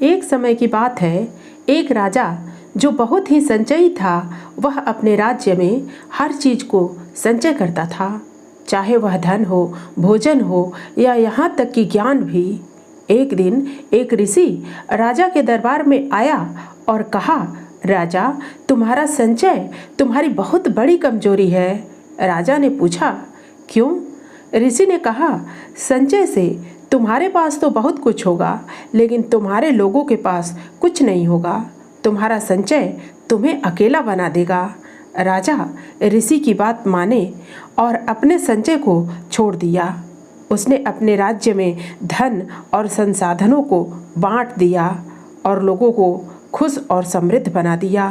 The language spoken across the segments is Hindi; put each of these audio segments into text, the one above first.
एक समय की बात है, एक राजा जो बहुत ही संचयी था, वह अपने राज्य में हर चीज को संचय करता था, चाहे वह धन हो, भोजन हो या यहाँ तक कि ज्ञान भी। एक दिन एक ऋषि राजा के दरबार में आया और कहा, राजा, तुम्हारा संचय तुम्हारी बहुत बड़ी कमजोरी है। राजा ने पूछा, क्यों? ऋषि ने कहा, संचय से तुम्हारे पास तो बहुत कुछ होगा, लेकिन तुम्हारे लोगों के पास कुछ नहीं होगा। तुम्हारा संचय तुम्हें अकेला बना देगा। राजा ऋषि की बात माने और अपने संचय को छोड़ दिया। उसने अपने राज्य में धन और संसाधनों को बांट दिया और लोगों को खुश और समृद्ध बना दिया।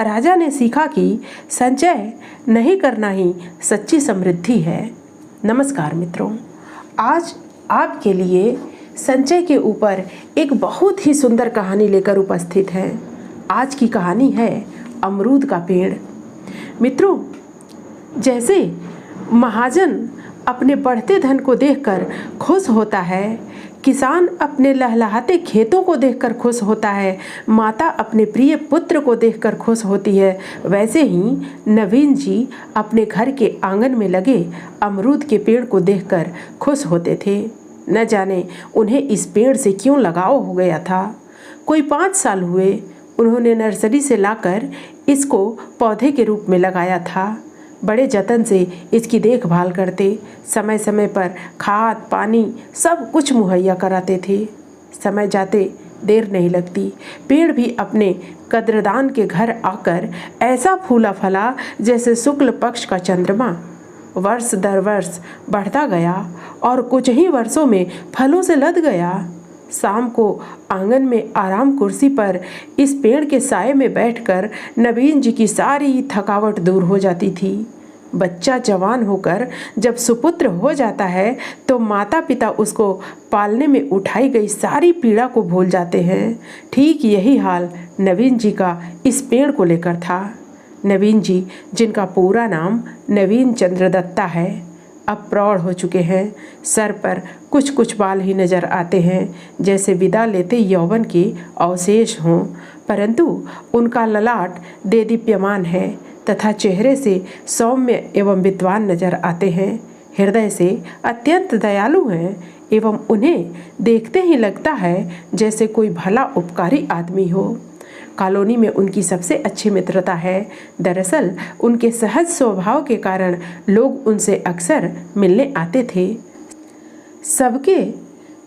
राजा ने सीखा कि संचय नहीं करना ही सच्ची समृद्धि है। नमस्कार मित्रों, आज आपके लिए संचय के ऊपर एक बहुत ही सुंदर कहानी लेकर उपस्थित है। आज की कहानी है अमरूद का पेड़। मित्रों, जैसे महाजन अपने बढ़ते धन को देखकर खुश होता है, किसान अपने लहलहाते खेतों को देखकर खुश होता है, माता अपने प्रिय पुत्र को देखकर खुश होती है, वैसे ही नवीन जी अपने घर के आंगन में लगे अमरूद के पेड़ को देखकर खुश होते थे। न जाने उन्हें इस पेड़ से क्यों लगाव हो गया था। कोई 5 साल हुए, उन्होंने नर्सरी से लाकर इसको पौधे के रूप में लगाया था। बड़े जतन से इसकी देखभाल करते, समय समय पर खाद पानी सब कुछ मुहैया कराते थे। समय जाते देर नहीं लगती, पेड़ भी अपने कद्रदान के घर आकर ऐसा फूला फला जैसे शुक्ल पक्ष का चंद्रमा। वर्ष दर वर्ष बढ़ता गया और कुछ ही वर्षों में फलों से लद गया। शाम को आंगन में आराम कुर्सी पर इस पेड़ के साए में बैठकर नवीन जी की सारी थकावट दूर हो जाती थी। बच्चा जवान होकर जब सुपुत्र हो जाता है तो माता पिता उसको पालने में उठाई गई सारी पीड़ा को भूल जाते हैं। ठीक यही हाल नवीन जी का इस पेड़ को लेकर था। नवीन जी, जिनका पूरा नाम नवीन चंद्र दत्ता है, अब प्रौढ़ हो चुके हैं। सर पर कुछ कुछ बाल ही नजर आते हैं, जैसे विदा लेते यौवन के अवशेष हों, परंतु उनका ललाट देदीप्यमान है तथा चेहरे से सौम्य एवं विद्वान नजर आते हैं। हृदय से अत्यंत दयालु हैं एवं उन्हें देखते ही लगता है जैसे कोई भला उपकारी आदमी हो। कॉलोनी में उनकी सबसे अच्छी मित्रता है। दरअसल उनके सहज स्वभाव के कारण लोग उनसे अक्सर मिलने आते थे। सबके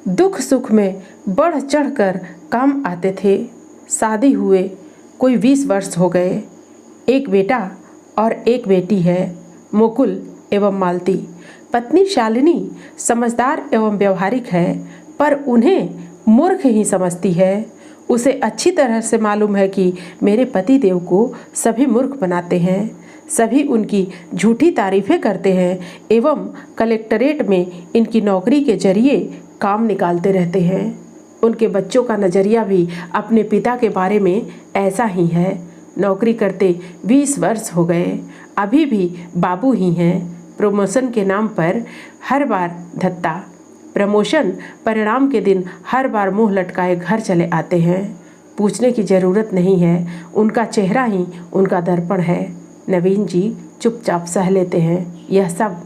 दुख सुख में बढ़ चढ़कर काम आते थे। शादी हुए कोई 20 वर्ष हो गए। एक बेटा और एक बेटी है, मुकुल एवं मालती। पत्नी शालिनी समझदार एवं व्यवहारिक है, पर उन्हें मूर्ख ही समझती है। उसे अच्छी तरह से मालूम है कि मेरे पति देव को सभी मूर्ख बनाते हैं, सभी उनकी झूठी तारीफें करते हैं एवं कलेक्टरेट में इनकी नौकरी के जरिए काम निकालते रहते हैं। उनके बच्चों का नज़रिया भी अपने पिता के बारे में ऐसा ही है। नौकरी करते 20 वर्ष हो गए, अभी भी बाबू ही हैं। प्रमोशन के नाम पर हर बार धत्ता। प्रमोशन परिणाम के दिन हर बार मुंह लटकाए घर चले आते हैं। पूछने की ज़रूरत नहीं है, उनका चेहरा ही उनका दर्पण है। नवीन जी चुपचाप सह लेते हैं यह सब।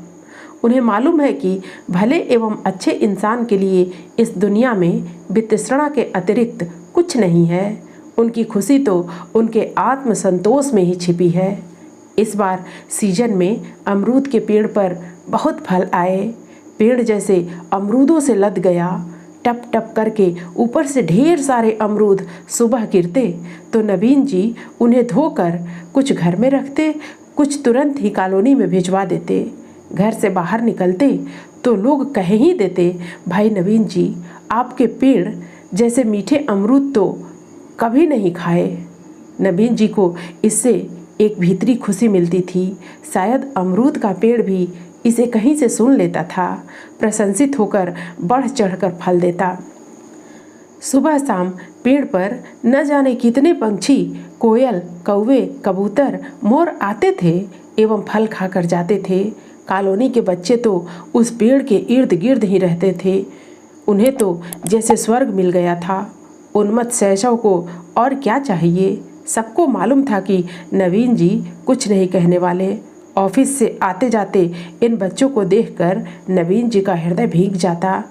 उन्हें मालूम है कि भले एवं अच्छे इंसान के लिए इस दुनिया में वितृष्णा के अतिरिक्त कुछ नहीं है। उनकी खुशी तो उनके आत्मसंतोष में ही छिपी है। इस बार सीजन में अमरूद के पेड़ पर बहुत फल आए। पेड़ जैसे अमरूदों से लद गया। टप टप करके ऊपर से ढेर सारे अमरूद सुबह गिरते तो नवीन जी उन्हें धोकर कुछ घर में रखते, कुछ तुरंत ही कॉलोनी में भिजवा देते। घर से बाहर निकलते तो लोग कह ही देते, भाई नवीन जी, आपके पेड़ जैसे मीठे अमरूद तो कभी नहीं खाए। नवीन जी को इससे एक भीतरी खुशी मिलती थी। शायद अमरूद का पेड़ भी इसे कहीं से सुन लेता था, प्रशंसित होकर बढ़ चढ़कर फल देता। सुबह शाम पेड़ पर न जाने कितने पंछी, कोयल, कौवे, कबूतर, मोर आते थे एवं फल खाकर जाते थे। कॉलोनी के बच्चे तो उस पेड़ के इर्द गिर्द ही रहते थे। उन्हें तो जैसे स्वर्ग मिल गया था। उन्मत्त शैशव को और क्या चाहिए। सबको मालूम था कि नवीन जी कुछ नहीं कहने वाले। ऑफिस से आते जाते इन बच्चों को देखकर नवीन जी का हृदय भीग जाता।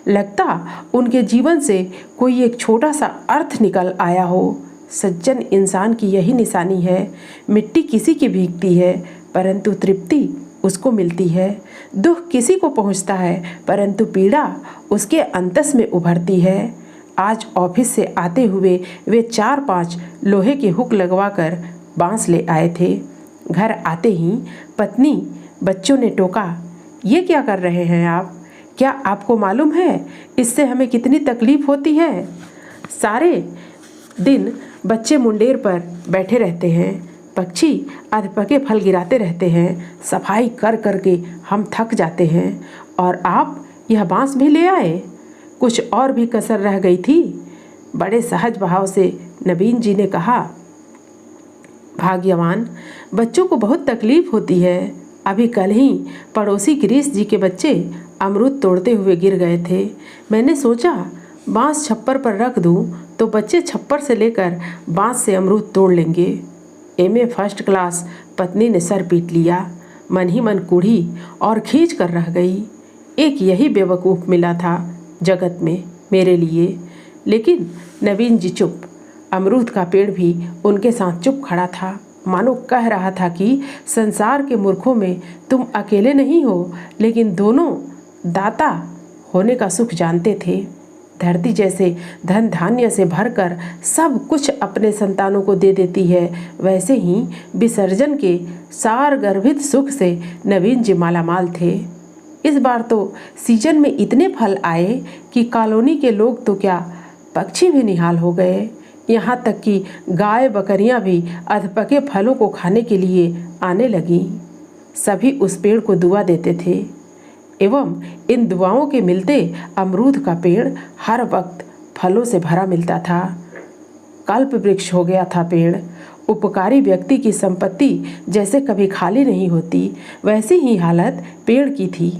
लगता उनके जीवन से कोई एक छोटा सा अर्थ निकल आया हो। सज्जन इंसान की यही निशानी है। मिट्टी किसी की भीगती है परंतु तृप्ति उसको मिलती है। दुख किसी को पहुंचता है परंतु पीड़ा उसके अंतस में उभरती है। आज ऑफिस से आते हुए वे 4-5 लोहे के हुक लगवाकर बांस ले आए थे। घर आते ही पत्नी बच्चों ने टोका, ये क्या कर रहे हैं आप? क्या आपको मालूम है इससे हमें कितनी तकलीफ होती है? सारे दिन बच्चे मुंडेर पर बैठे रहते हैं, पक्षी अधपके फल गिराते रहते हैं, सफाई कर कर के हम थक जाते हैं और आप यह बांस भी ले आए? कुछ और भी कसर रह गई थी? बड़े सहज भाव से नवीन जी ने कहा, भाग्यवान बच्चों को बहुत तकलीफ होती है। अभी कल ही पड़ोसी गिरीश जी के बच्चे अमरूद तोड़ते हुए गिर गए थे। मैंने सोचा बांस छप्पर पर रख दूं तो बच्चे छप्पर से लेकर बांस से अमरूद तोड़ लेंगे। एमए फर्स्ट क्लास पत्नी ने सर पीट लिया। मन ही मन कूढ़ी और खींच कर रह गई। एक यही बेवकूफ़ मिला था जगत में मेरे लिए। लेकिन नवीन जी चुप। अमरूद का पेड़ भी उनके साथ चुप खड़ा था, मानो कह रहा था कि संसार के मूर्खों में तुम अकेले नहीं हो, लेकिन दोनों दाता होने का सुख जानते थे। धरती जैसे धन धान्य से भरकर सब कुछ अपने संतानों को दे देती है, वैसे ही विसर्जन के सार गर्भित सुख से नवीन जी मालामाल थे। इस बार तो सीजन में इतने फल आए कि कॉलोनी के लोग तो क्या पक्षी भी निहाल हो गए। यहाँ तक कि गाय बकरियाँ भी अधपके फलों को खाने के लिए आने लगीं। सभी उस पेड़ को दुआ देते थे एवं इन दुआओं के मिलते अमरूद का पेड़ हर वक्त फलों से भरा मिलता था। कल्प वृक्ष हो गया था पेड़। उपकारी व्यक्ति की संपत्ति जैसे कभी खाली नहीं होती, वैसी ही हालत पेड़ की थी।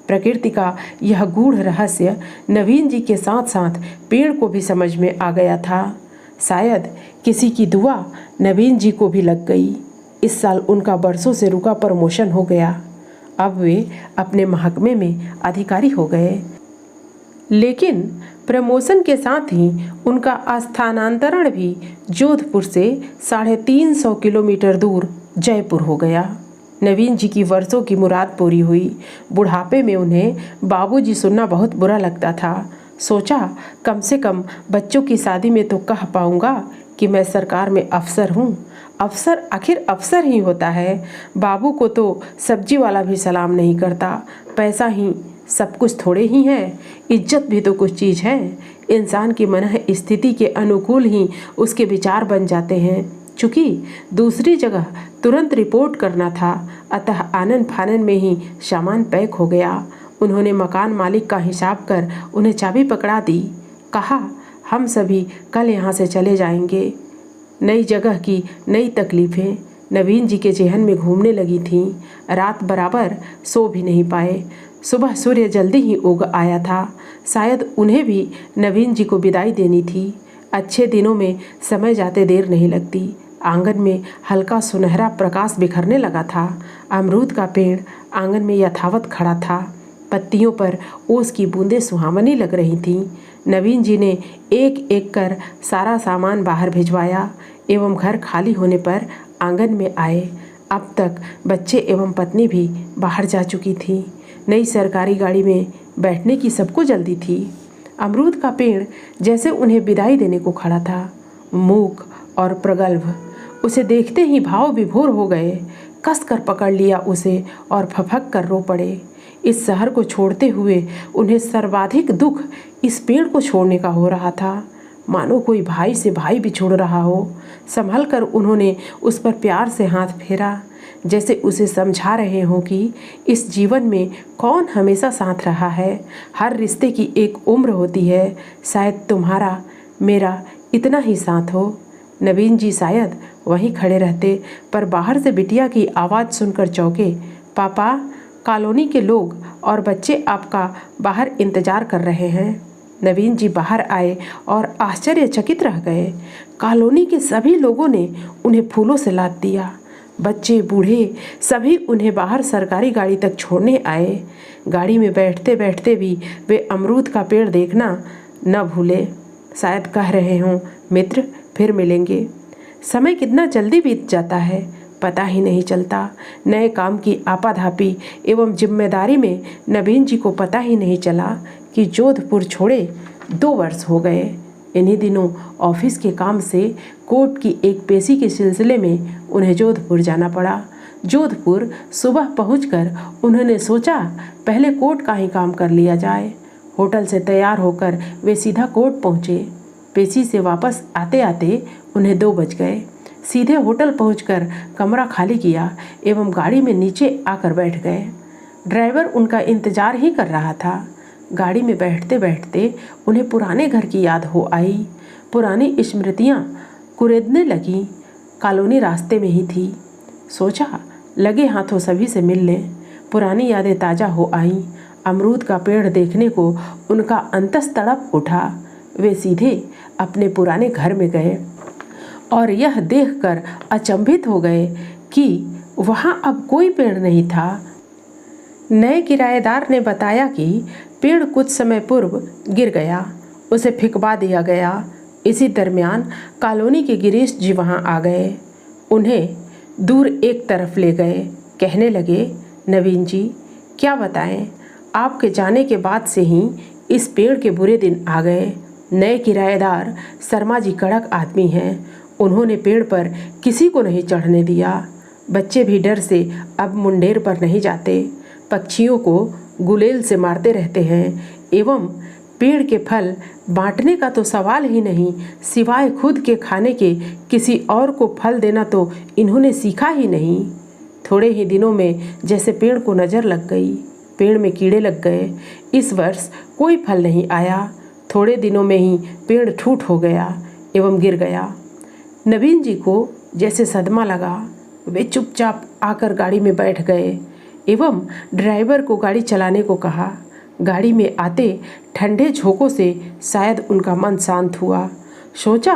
प्रकृति का यह गूढ़ रहस्य नवीन जी के साथ साथ पेड़ को भी समझ में आ गया था। शायद किसी की दुआ नवीन जी को भी लग गई। इस साल उनका बरसों से रुका प्रमोशन हो गया। अब वे अपने महकमे में अधिकारी हो गए। लेकिन प्रमोशन के साथ ही उनका स्थानांतरण भी जोधपुर से 350 किलोमीटर दूर जयपुर हो गया। नवीन जी की वर्षों की मुराद पूरी हुई। बुढ़ापे में उन्हें बाबूजी सुनना बहुत बुरा लगता था। सोचा कम से कम बच्चों की शादी में तो कह पाऊंगा कि मैं सरकार में अफसर हूँ। अफसर आखिर अफसर ही होता है। बाबू को तो सब्जी वाला भी सलाम नहीं करता। पैसा ही सब कुछ थोड़े ही है, इज्जत भी तो कुछ चीज़ है। इंसान की मन स्थिति के अनुकूल ही उसके विचार बन जाते हैं। चूँकि दूसरी जगह तुरंत रिपोर्ट करना था, अतः आनन फानन में ही सामान पैक हो गया। उन्होंने मकान मालिक का हिसाब कर उन्हें चाबी पकड़ा दी। कहा हम सभी कल यहाँ से चले जाएंगे। नई जगह की नई तकलीफ़ें नवीन जी के जेहन में घूमने लगी थीं। रात बराबर सो भी नहीं पाए। सुबह सूर्य जल्दी ही उग आया था। शायद उन्हें भी नवीन जी को विदाई देनी थी। अच्छे दिनों में समय जाते देर नहीं लगती। आंगन में हल्का सुनहरा प्रकाश बिखरने लगा था। अमरूद का पेड़ आंगन में यथावत खड़ा था। पत्तियों पर ओस की बूंदें सुहावनी लग रही थीं। नवीन जी ने एक एक कर सारा सामान बाहर भिजवाया एवं घर खाली होने पर आंगन में आए। अब तक बच्चे एवं पत्नी भी बाहर जा चुकी थी। नई सरकारी गाड़ी में बैठने की सबको जल्दी थी। अमरूद का पेड़ जैसे उन्हें विदाई देने को खड़ा था, मूक और प्रगल्भ। उसे देखते ही भाव विभोर हो गए। कस कर पकड़ लिया उसे और फफक कर रो पड़े। इस शहर को छोड़ते हुए उन्हें सर्वाधिक दुख इस पेड़ को छोड़ने का हो रहा था, मानो कोई भाई से भाई बिछुड़ रहा हो। संभल कर उन्होंने उस पर प्यार से हाथ फेरा, जैसे उसे समझा रहे हों कि इस जीवन में कौन हमेशा साथ रहा है। हर रिश्ते की एक उम्र होती है, शायद तुम्हारा मेरा इतना ही साथ हो। नवीन जी शायद वहीं खड़े रहते, पर बाहर से बिटिया की आवाज़ सुनकर चौंके। पापा, कॉलोनी के लोग और बच्चे आपका बाहर इंतज़ार कर रहे हैं। नवीन जी बाहर आए और आश्चर्यचकित रह गए। कॉलोनी के सभी लोगों ने उन्हें फूलों से लाद दिया। बच्चे बूढ़े सभी उन्हें बाहर सरकारी गाड़ी तक छोड़ने आए। गाड़ी में बैठते बैठते भी वे अमरूद का पेड़ देखना न भूले। शायद कह रहे हों, मित्र फिर मिलेंगे। समय कितना जल्दी बीत जाता है, पता ही नहीं चलता। नए काम की आपाधापी एवं जिम्मेदारी में नवीन जी को पता ही नहीं चला कि जोधपुर छोड़े 2 वर्ष हो गए। इन्हीं दिनों ऑफिस के काम से कोर्ट की एक पेशी के सिलसिले में उन्हें जोधपुर जाना पड़ा। जोधपुर सुबह पहुंचकर उन्होंने सोचा पहले कोर्ट का ही काम कर लिया जाए। होटल से तैयार होकर वे सीधा कोर्ट पहुंचे। पेशी से वापस आते आते उन्हें 2 बज गए। सीधे होटल पहुंचकर कमरा खाली किया एवं गाड़ी में नीचे आकर बैठ गए। ड्राइवर उनका इंतजार ही कर रहा था। गाड़ी में बैठते बैठते उन्हें पुराने घर की याद हो आई। पुरानी स्मृतियाँ कुरेदने लगीं। कॉलोनी रास्ते में ही थी। सोचा लगे हाथों सभी से मिल लें। पुरानी यादें ताज़ा हो आईं। अमरूद का पेड़ देखने को उनका अंतस तड़प उठा। वे सीधे अपने पुराने घर में गए और यह देखकर अचंभित हो गए कि वहाँ अब कोई पेड़ नहीं था। नए किराएदार ने बताया कि पेड़ कुछ समय पूर्व गिर गया, उसे फेंकवा दिया गया। इसी दरमियान कॉलोनी के गिरीश जी वहाँ आ गए। उन्हें दूर एक तरफ ले गए। कहने लगे, नवीन जी क्या बताएं, आपके जाने के बाद से ही इस पेड़ के बुरे दिन आ गए। नए किराएदार शर्मा जी कड़क आदमी हैं। उन्होंने पेड़ पर किसी को नहीं चढ़ने दिया। बच्चे भी डर से अब मुंडेर पर नहीं जाते। पक्षियों को गुलेल से मारते रहते हैं एवं पेड़ के फल बांटने का तो सवाल ही नहीं, सिवाय खुद के खाने के किसी और को फल देना तो इन्होंने सीखा ही नहीं। थोड़े ही दिनों में जैसे पेड़ को नज़र लग गई। पेड़ में कीड़े लग गए। इस वर्ष कोई फल नहीं आया। थोड़े दिनों में ही पेड़ ठूट हो गया एवं गिर गया। नवीन जी को जैसे सदमा लगा। वे चुपचाप आकर गाड़ी में बैठ गए एवं ड्राइवर को गाड़ी चलाने को कहा। गाड़ी में आते ठंडे झोंकों से शायद उनका मन शांत हुआ। सोचा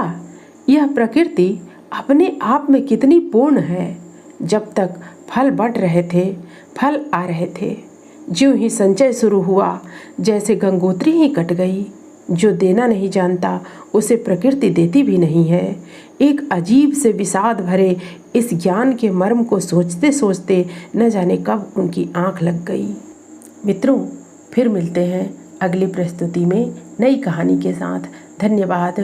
यह प्रकृति अपने आप में कितनी पूर्ण है। जब तक फल बट रहे थे, फल आ रहे थे। ज्यों ही संचय शुरू हुआ, जैसे गंगोत्री ही कट गई। जो देना नहीं जानता उसे प्रकृति देती भी नहीं है। एक अजीब से विषाद भरे इस ज्ञान के मर्म को सोचते सोचते न जाने कब उनकी आंख लग गई। मित्रों, फिर मिलते हैं अगली प्रस्तुति में नई कहानी के साथ। धन्यवाद।